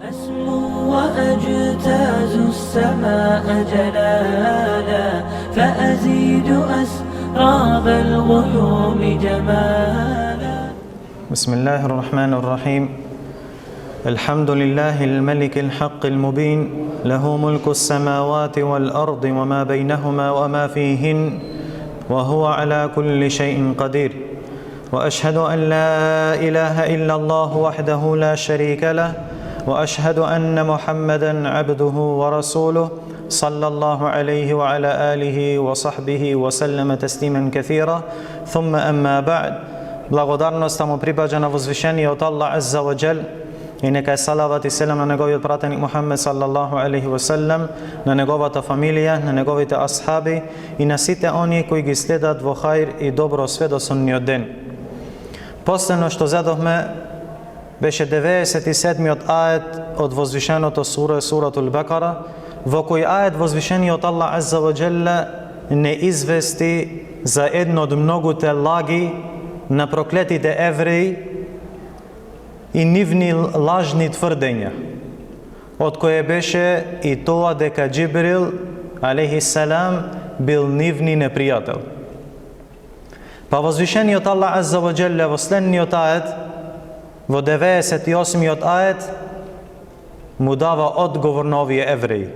أسمو وأجتاز السماء جلالا فأزيد أسراب الغيوم جمالا. بسم الله الرحمن الرحيم. الحمد لله الملك الحق المبين، له ملك السماوات والأرض وما بينهما وما فيهن، وهو على كل شيء قدير. وأشهد أن لا إله إلا الله وحده لا شريك له، وأشهد أن محمدا عبده ورسوله صلى الله عليه وعلى آله وصحبه وسلم تسليما كثيرا. ثم أما بعد. Благодарноста му припаѓа на возвишениот Аллах Азza wa Jal, и нека е салават и селам на неговиот пратеник Мухаммед саллаллаху алейхи ва саллам, на неговата фамилија, на неговите асхаби и на сите оние кои ги следат во хаир и добро све до сонниот ден. Последно што задохме беше 97-миот ајет од возвишеното сура, суратул Бекара, во кој ајет возвишениот Аллах Азza wa Jal не извести за едно од многуте лаги на проклетите евреи и нивни лажни тврдења, од кое беше и тоа дека Џибрил алейхиссалам бил нивни непријател. Па возвишениот Аллах Азza wa Jalla во следниот ајет, во 98-миот ајет, му дава одговор на овие евреи,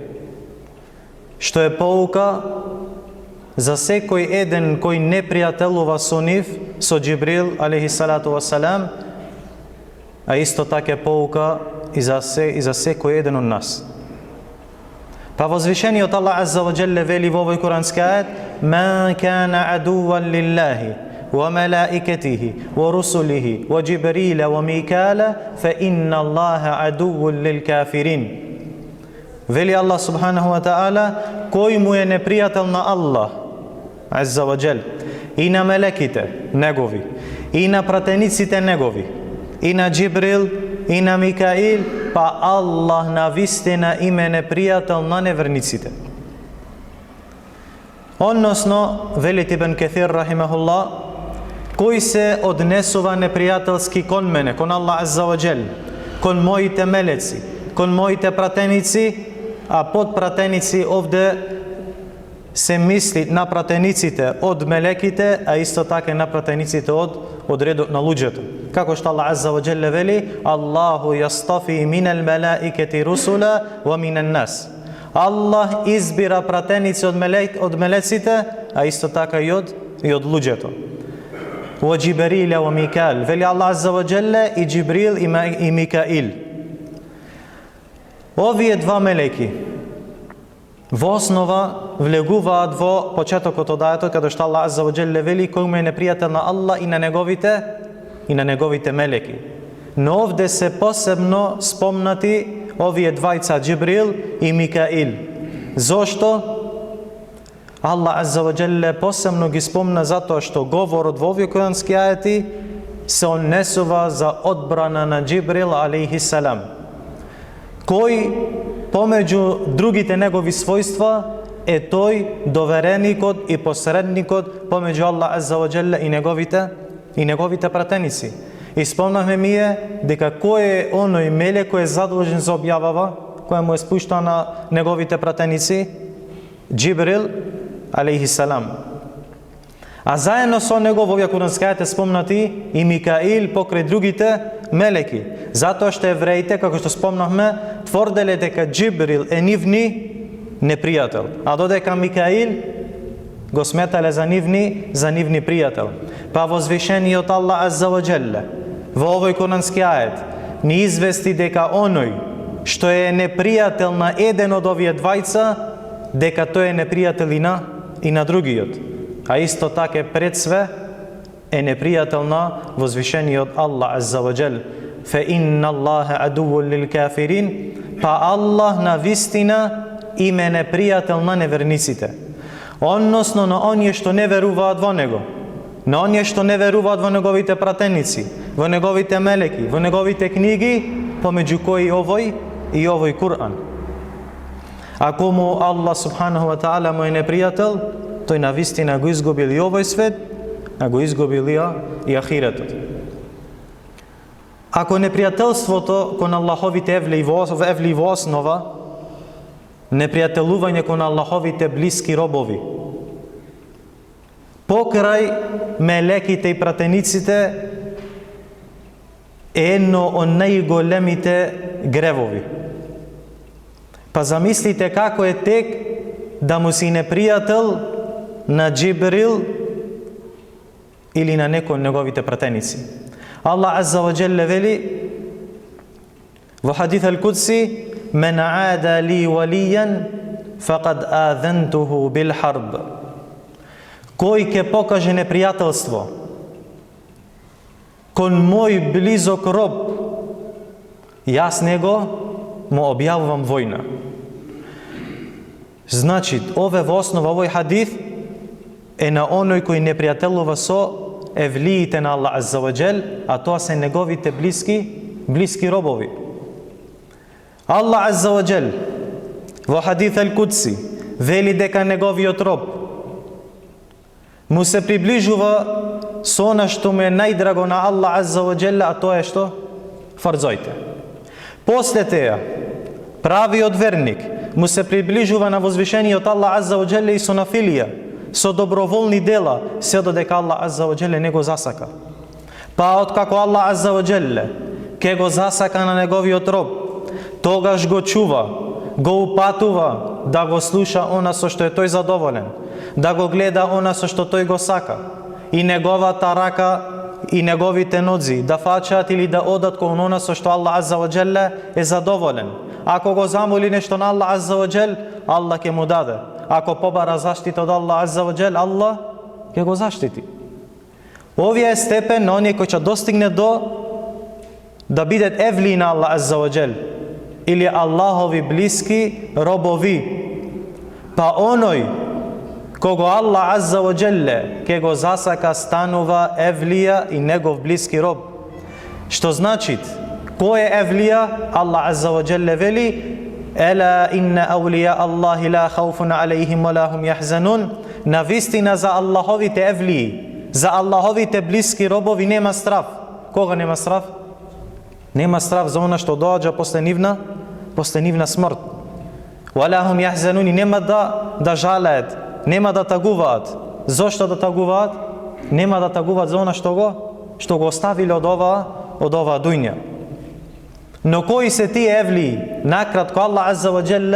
што е поука за секој еден кој не пријателува со нив, со Џибрил алейхиссалату вассалам, а исто така е поука и за секој еден од нас. Па возвишениот Аллах Азza wa Jalla вели во овој курански ајет: "Ман кана адуван лиллахи ва малаикатихи ва русулихи ва Џибриля ва Микаела фа инна Аллаха адувун лил кафирин." Вели Аллах субханаху ва таала, кој му е непријател на Аллах Азza wa Jal, и на мелеките негови, и на пратениците негови, и на Џибрил, и на Микаил, па Аллах на вистина им е непријател на неверниците. Односно, вели Ибн Каthир рахимахуллах, кој се однесува непријателски кон мене, кон Аллах Азza wa Jal, кон моите мелеци, кон моите пратеници, а под пратеници овде се мисли на пратениците од мелеките, а исто така на пратениците од редот на луѓето. Како што Аллах Азza wa Jalla вели: "Аллаху јастафи минал малаикати русула ва минан нас." Аллах избира пратеници од мелеците, а исто така и од луѓето. Ва Џибриля ва Микаел, вели Аллах Азza wa Jalla, и Џибрил и Микаил. Овие два мелеки во основа влегуваат во почетокот од ајетот, каде што Аллах Азza wa Jalla вели кој му е непријател на Аллах и на неговите мелеки. Но овде се посебно спомнати овие двајца Џибрил и Микаил. Зошто? Аллах Азza wa Jalla посебно ги спомна затоа што говорот во овие курански ајети се однесува за одбрана на Џибрил алейхиссалам, кој помеѓу другите негови својства е тој довереникот и посредникот помеѓу Аллах Азza wa Jalla и неговите пратеници. И спомнахме ние дека кој е оној мелек кој е задолжен за објавава, кој му е спуштан на неговите пратеници? Џибрил алейхиссалам. А заедно со него во овие курански ајети спомнати и Микаил покрај другите мелеки, затоа што евреите, како што спомнавме, тврделе дека Џибрил е нивни непријател, а додека Микаил го сметале за нивни пријател. Па возвишениот Аллах Азza wa Jalla во овој курански ајет ни извести дека оној што е непријател на еден од овие двајца, дека тој е непријател и на другиот, а исто така пред све е непријател на возвишениот Аллах Азza wa Jal. Фа инна Аллаха адувун лил кафирин, па Аллах на вистина им е непријател на неверниците. Односно на оние што не веруваат во него, на оние што не веруваат во неговите пратеници, во неговите мелеки, во неговите книги, помеѓу кои и овој Кур'ан. Ако му Аллах субханаху ва таала му е непријател, тој на вистина го изгубил и овој свет, а го изгубил и ахиретот. Ако непријателството кон Аллаховите евли во основа, непријателување кон Аллаховите блиски робови, покрај мелеките и пратениците е едно од најголемите гревови. Па замислите како е тек да му си непријател на Джибрил или на некој од неговите пратеници. Аллах Азза ва Джелле вели во хадис ал-Кудси: "Мен аада ли валијан фақад аазантуху бил харб." Кој ќе покаже непријателство кон мој близок роб, јас него му објавувам војна. Значи, ове во основа овој хадис е на оној кој непријателува со евлиите на Аллах Азза ва Джел, а тоа се неговите блиски робови. Аллах Азза ва Джел во хадис ал-Кудси вели дека неговиот роб му се приближува со она што му е најдраго на Аллах Азза ва Джел, а тоа е што? Фарзоите. После теја, правиот верник му се приближува на возвишениот Аллах Азза ва Джел и со нафилија, со доброволни дела, се додека Аллах Азза ва Джел не го засака. Па откако Аллах Азза ва Джел ке го засака на неговиот роб, тогаш го чува, го упатува да го слуша она со што е тој задоволен, да го гледа она со што тој го сака, и неговата рака и неговите нози да фачат или да одат кон она со што Аллах Азза ва Джел е задоволен. Ако го замоли нешто на Аллах Азза ва Джел, Аллах ќе му даде. Ако побара заштита од Аллах Азза ва Джел, Аллах ќе го заштити. Овие е степен на оние кој ќе достигне до да бидат евли на Аллах Азза ва Джел или Аллахови блиски робови. Па оној кого Аллах Азза ва Джел ке го засака станува евлија и негов блиски роб. Што значи? Кој е евлија? Аллах Азза ва Джел вели: "Ела инна аулија Аллахи ла хауфун алейхим ва ла хум јахзанун." Навистина за Аллаховите евлии, за Аллаховите блиски робови нема страв. Кога нема страв? Нема страв за она што доаѓа после нивна смрт. Ва ла хум јахзанун, нема да жалеат, нема да тагуваат. Зошто да тагуваат? Нема да тагуваат за она што го оставиле од оваа дуња. Но кои се тие евли? Накратко Аллах Азза ва Джел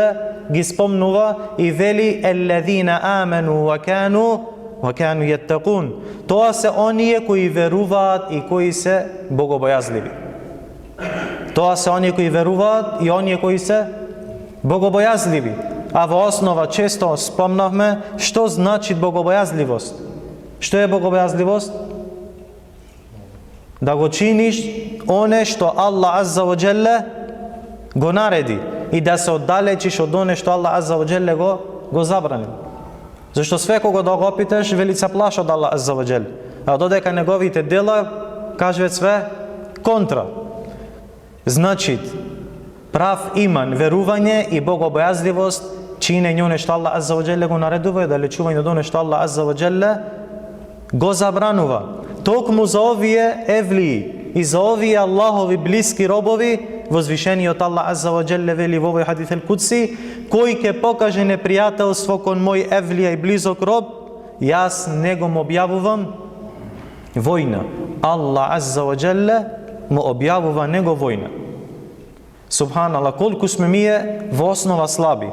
ги спомнува и вели: "Еллезина амену ва кану јаттакун." Тоа се оние кои веруваат и кои се богобојазливи. Тоа се оние кои веруваат и оние кои се богобојазливи. А во основа често спомнавме што значи богобојазливост. Што е богобојазливост? Да го чиниш оне што Аллах Азза ва Джел го нареди и да се оддалечиш од оне што Аллах Азза ва Джел го забрани. Зашто све кога да го опиташ, вели се плаш од Аллах Азза ва Джел, а додека неговите дела кажуваат све контра. Значи, прав иман, верување и богобојазливост чинење оне што Аллах Азза ва Джел го наредува и далечување од оне што Аллах Азза ва Джел го забранува. Токму за овие евлии и за овие Аллахови блиски робови, возвишениот Аллах Азза ва Джел вели во овој хадис ал-Кудси: "Кој ќе покаже непријателство кон мој евлија и близок роб, јас него му објавувам војна." Аллах Азза ва Джел му објавува него војна. Субханаллах, колку сме ние во основа слаби,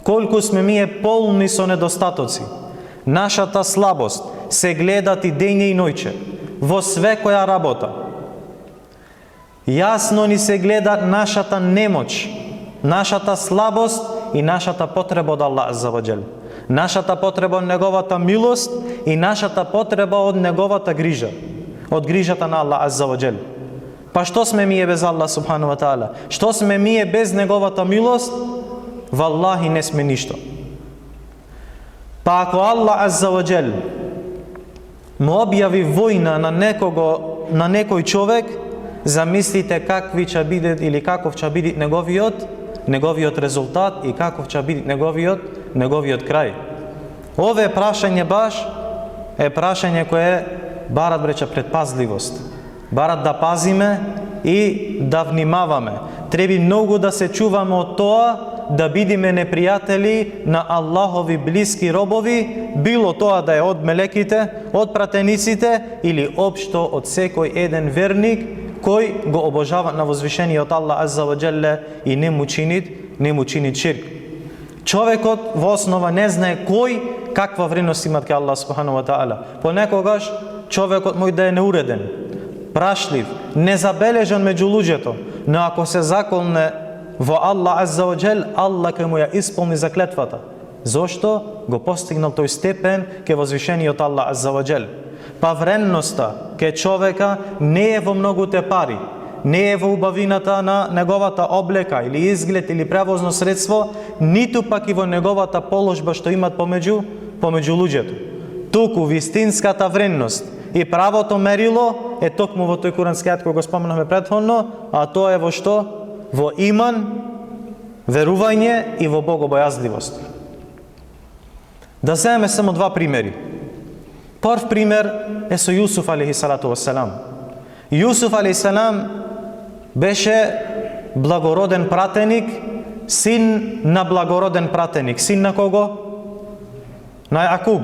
колку сме ние полни со недостатоци. Нашата слабост се гледат и дење и ноќе, во све која работа. Јасно ни се гледа нашата немоќ, нашата слабост и нашата потреба од Аллах Азза ва Джел. Нашата потреба од неговата милост и нашата потреба од неговата грижа, од грижата на Аллах Азза ва Джел. Па што сме ние без Аллах субхану ва таала? Што сме ние без неговата милост? Валлахи не сме ништо. Па ако Аллах Азза ва Джел му објави војна на некој човек, замислите какви ќе биде или каков ќе биде неговиот резултат и каков ќе биде неговиот крај. Ове прашање баш е прашање кое барат брече предпазливост. Барат да пазиме и да внимаваме. Треба многу да се чуваме од тоа да бидиме непријатели на Аллахови блиски робови, било тоа да е од мелеките, од пратениците или општо од секој еден верник кој го обожава на возвишениот Аллах Азза ва Джелле и не му чини ширк. Човекот во основа не знае кој каква вредност имат кај Аллах субхану ва таала. Понекогаш човекот мој да е неуреден, прашлив, незабележан меѓу луѓето, но ако се заколне во Аллах Азза ва Джел, Аллах ќе му ја исполни заклетвата. Зошто? Го постигнал тој степен ке возвишениот Аллах Азза ва Джел. Па вредноста ке човека не е во многуте пари, не е во убавината на неговата облека или изглед или превозно средство, ниту пак и во неговата положба што имат помеѓу луѓето. Туку вистинската вредност и правото мерило е токму во тој курански ајет кој го споменавме претходно, а тоа е во што? Во иман, верување и во богобојазливост. Да земеме само два примери. Прв пример е со Јусуф алейхи салату вассалам. Јусуф алейхи салам беше благороден пратеник, син на благороден пратеник. Син на кого? На Јакуб.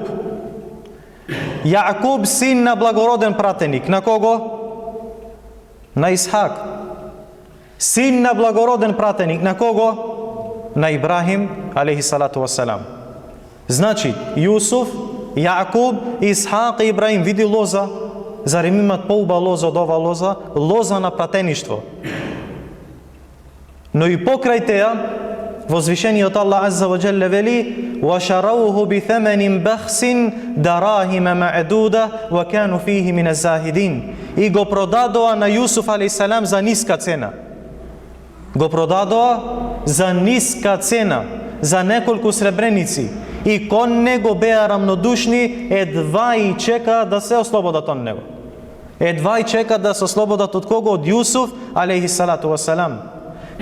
Јакуб син на благороден пратеник. На кого? На Исхак. Син на благороден пратеник. На кого? На Ибрахим алейхи салату вассалам. Значи, Јусуф, Јакуб, Исхак и Ибрахим. Види лоза. Зарем имат поуба лоза од ова лоза? Лоза на пратеништво. Но и покрај теја, возвишениот Аллах Азза ва Джелле вели: "Вашароуху би тhamаnin бахсин дарахима ма'дуда ва кану фиhi мин az-захидин." И го продадоа на Јусуф алейхи салам за ниска цена. Го продадоа за ниска цена, за неколку сребреници. И кон него беа рамнодушни, едва и чека да се ослободат од него. Едва и чека да се ослободат од кого? Од Јусуф алейхи салату вассалам.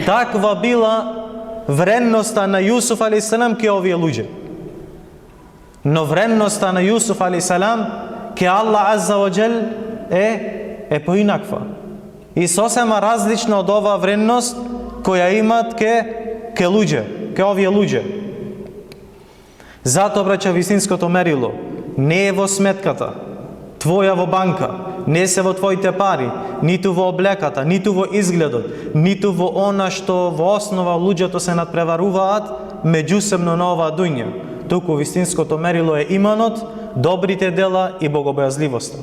Таква била вредноста на Јусуф алейхи салам ке овие луѓе. Но вредноста на Јусуф алейхи салам ке Аллах Азза ва Джел е поинаква. И сосема различна од оваа вредност која имат ке луѓе, ке овие луѓе. Затоа, браќа, вистинското мерило не е во сметката твоја во банка, не се во твоите пари, ниту во облеката, ниту во изгледот, ниту во она што во основа луѓето се надпреваруваат меѓусебно на оваа дуња. Туку вистинското мерило е иманот, добрите дела и богобојазливоста.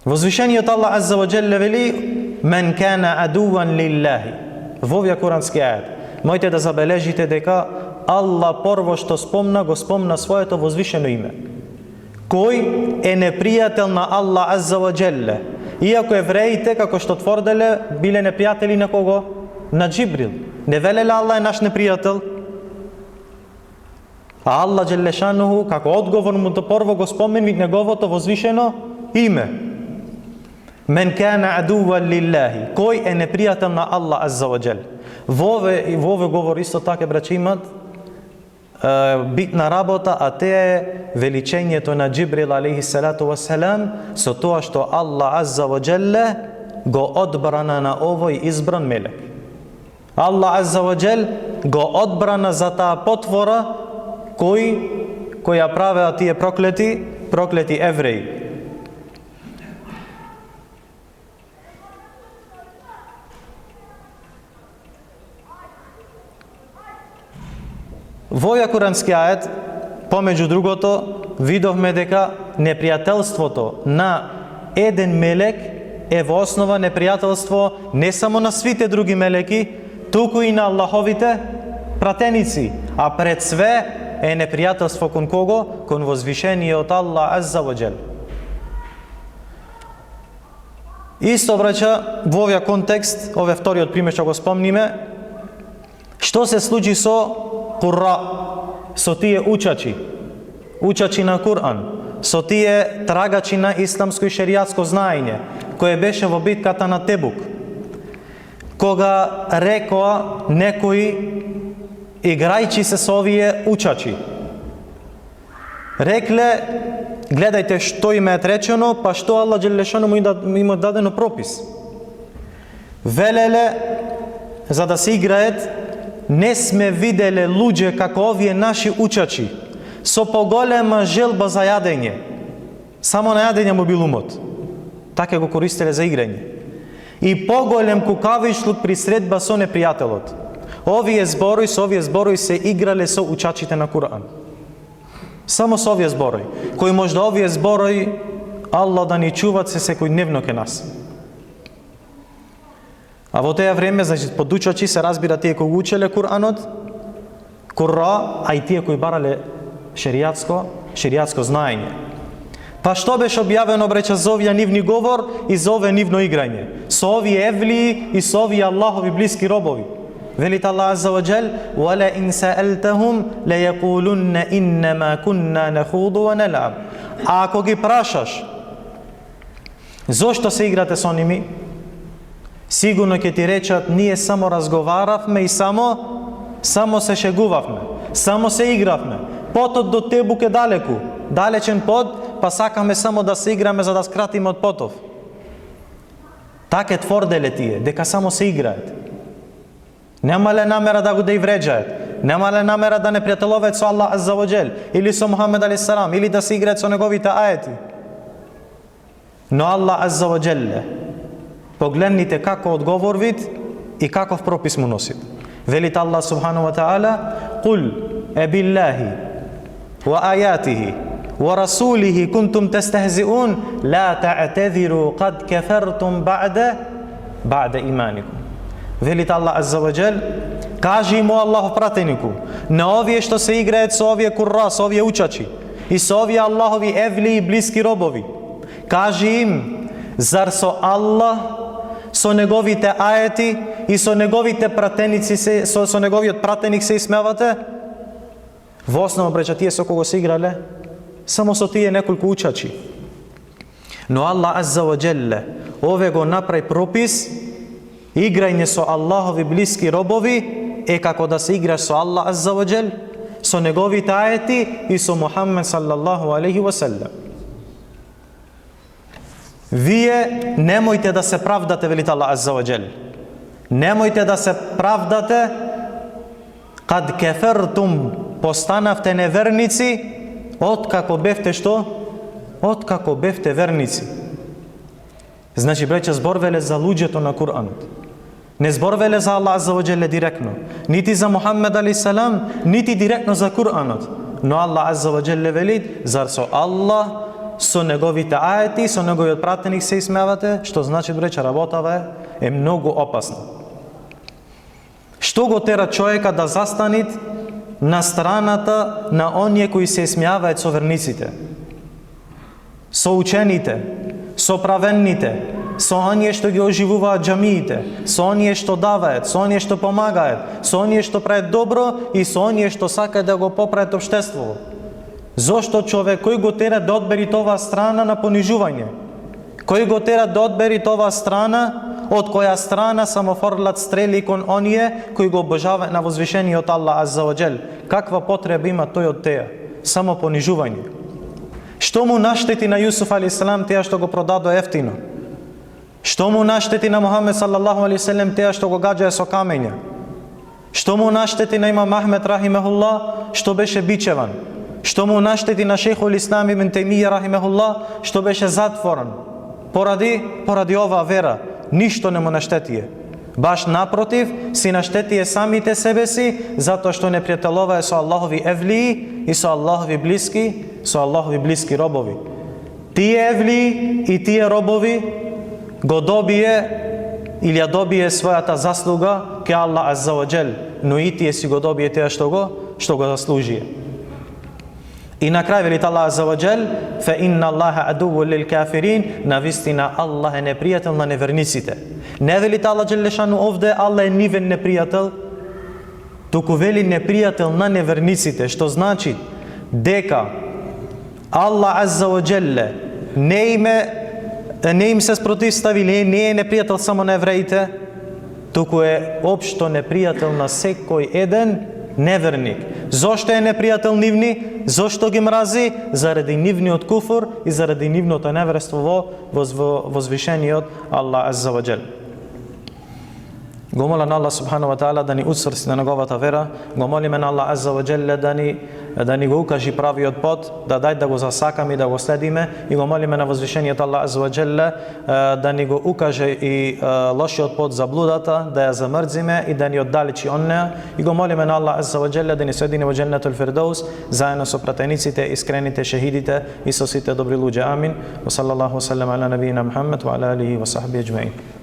Возвишениот Аллах Азза ва Джелле вели: "Мен кана адуван лиллахи." Во овој курански ајет мојте да забележите дека Аллах прво што спомна, го спомна своето возвишено име. Кој е непријател на Аллах Азза ва Джелле? Иако евреите, како што тврделе, биле непријатели на кого? На Џибрил. Не велеле Аллах е наш непријател? А Аллах Джелешануху, како одговор му да прво го спомени неговото возвишено име. Мен кана адуван лиллахи. Кој е непријател на Аллах Азза ва Джел? Во овој говор исто така, браќа, имат битна работа, а те е величењето на Џибрил алейхи салату вассалам со тоа што Аллах Азза ва Джелле го одбрана на овој избран мелек. Аллах Азза ва Джел го одбрана за таа потвора која правеа тие проклети евреи. Во овој курански ајет, помеѓу другото, видовме дека непријателството на еден мелек е во основа непријателство не само на свите други мелеки, туку и на Аллаховите пратеници, а пред све е непријателство кон кого? Кон возвишениот Аллах Азза ва Джел. Исто, браќа, во овој контекст, овој вториот пример што го спомниме, што се случи со Кура, со тие учачи на Куран, со тие трагачи на исламско и шеријатско знаење, кој беше во битката на Тебук, кога рекоа некои, играјќи се со овие учачи, рекле: гледајте што им е речено, па што Аллах Джелешану им дадено пропис. Велеле, за да се играат, не сме виделе луѓе како овие наши учачи, со поголема желба за јадење. Само на јадење му бил умот. Така го користеле за играње. И поголем кукавишлук при средба со непријателот. Овие зборои се играле со учачите на Куран. Само со овие зборои. Кои можда овие зборои Аллах да ни чуват се секојдневно ке нас. А во теја време, значи, под учачи се разбира тие кои учеле Куранот, Кура, а и тие кои барале шеријатско знаење. Па што беше објавено, бреча, за овие нивни говор и за овие нивно играње? Со овие евлии и со овие Аллахови блиски робови. Велит Аллах Азза ва Джел: "Вала ин саелтахум ла јакулунна иннама кунна нахуду ва налаб." А ако ги прашаш зошто се играте со ними, сигурно ќе ти речат: ние само разговаравме и само се шегувавме, само се игравме. Потот до Тебук е далеку, далечен пот, па сакаме само да се играме за да скратиме од потов. Така тврделе тие, дека само се играат. Немале намера да го да и вреđаат, немале намера да не пријателуваат со Аллах Азза ва Джел, или со Мухамед алейхи салам, или да се играат со неговите ајети. Но Аллах Азза ва Джел, погледнете како одговор вид и каков пропис му носит. Велит Аллах субхану ва таала: "Кул ебиллахи ва ајатихи ва расулихи кунтум тестехзиун, ла та'тазиру кад кафартум ба'да иманикум." Велит Аллах Азза ва Джел: кажи му Аллахов пратенику, на овие што се играат со овие курра, со овие учачи и со овие Аллахови евли и блиски робови, кажи им: зар со Аллах, со неговите ајети и со неговите пратеници со неговиот пратеник се исмевате? Во основа, бреча, тие со кого се играле? Само со тие неколку учачи. Но Аллах Азза ва Джел ове го направи пропис: играње со Аллахови блиски робови е како да се играш со Аллах Азза ва Джел, со неговите ајети и со Мухаммед саллаллаху алейхи ва саллам. Вие немојте да се правдате, велит Аллах Азза ва Джел. Немојте да се правдате, кад кефертум, постанавте неверници, откако бевте што? Откако бевте верници. Значи, бреча, зборвеле за луѓето на Куранот. Не зборвеле за Аллах Азза ва Джел директно, нити за Мухаммед алейхи салам, нити директно за Куранот. Но Аллах Азза ва Джел велит: зар со Аллах, со неговите ајети, со неговиот пратеник се исмевате? Што значи, бреча, работава е многу опасна. Што го тера човека да застанит на страната на оние кои се исмеаваат со верниците, со учените, со правенните, со оние што ги оживуваат џамиите, со оние што даваат, со оние што помагаат, со оние што прават добро и со оние што сакаат да го поправат општеството? Зошто човек, кој го тера да одбери товаа страна на понижување? Кој го тера да одбери товаа страна, од која страна само фрлат стрели кон оние кои го обожаваат на возвишениот Аллах Азза ва Джел? Каква потреба има тој од теја? Само понижување. Што му наштети на Јусуф алейхи салам теја што го продадо ефтино? Што му наштети на Мухамед саллаллаху алейхи салам теја што го гаѓае со камења? Што му наштети на Имам Ахмед рахимехуллах што беше бичеван? Што му наштети на Шейхул Ислам ибн Тајмија рахимехуллах што беше затворен? Поради оваа вера ништо не му наштетие. Баш напротив, си наштетие самите себе си, затоа што не пријателовае со Аллахови евлии и со Аллахови блиски робови. Тие евлии и тие робови го добие или ја добие својата заслуга ке Аллах Азза ва Джел, но и тие си го добие теа што го заслужие. И на крај велит Аллах Азза ва Джел: "Фа инна Аллаха адувун лил кафирин", навистина Аллах е непријател на неверниците. Не велит Аллах Джелешану овде Аллах е нивен непријател, туку вели непријател на неверниците, што значи дека Аллах Азза ва Джел не им се спротивстави, не е непријател само на евреите, туку е општо непријател на секој еден неверник. Зошто е непријател нивни? Зошто ги мрази? Заради нивниот куфур и заради нивното неверство во возвишениот Аллах азза ва џел. Го молам Аллах субхану ва таала да ни учврсти на неговата вера, го молиме на Аллах азза ва џел да ни го укажи правиот пат, да дај да го засакаме и да го следиме, и го молиме на возвишениот Аллах азза ва џел да ни го укаже и лошиот пат за блудата, да ја замрзиме и да ни оддалечи од неа, и го молиме на Аллах азза ва џел да ни соедини во Дженнетул Фирдаус заедно со пратениците, искрените шехидите и со сите добри луѓе. Амин. Ва саллаллаху саллем ала набиина Мухаммед ва ала алихи ва сахби аџмаин.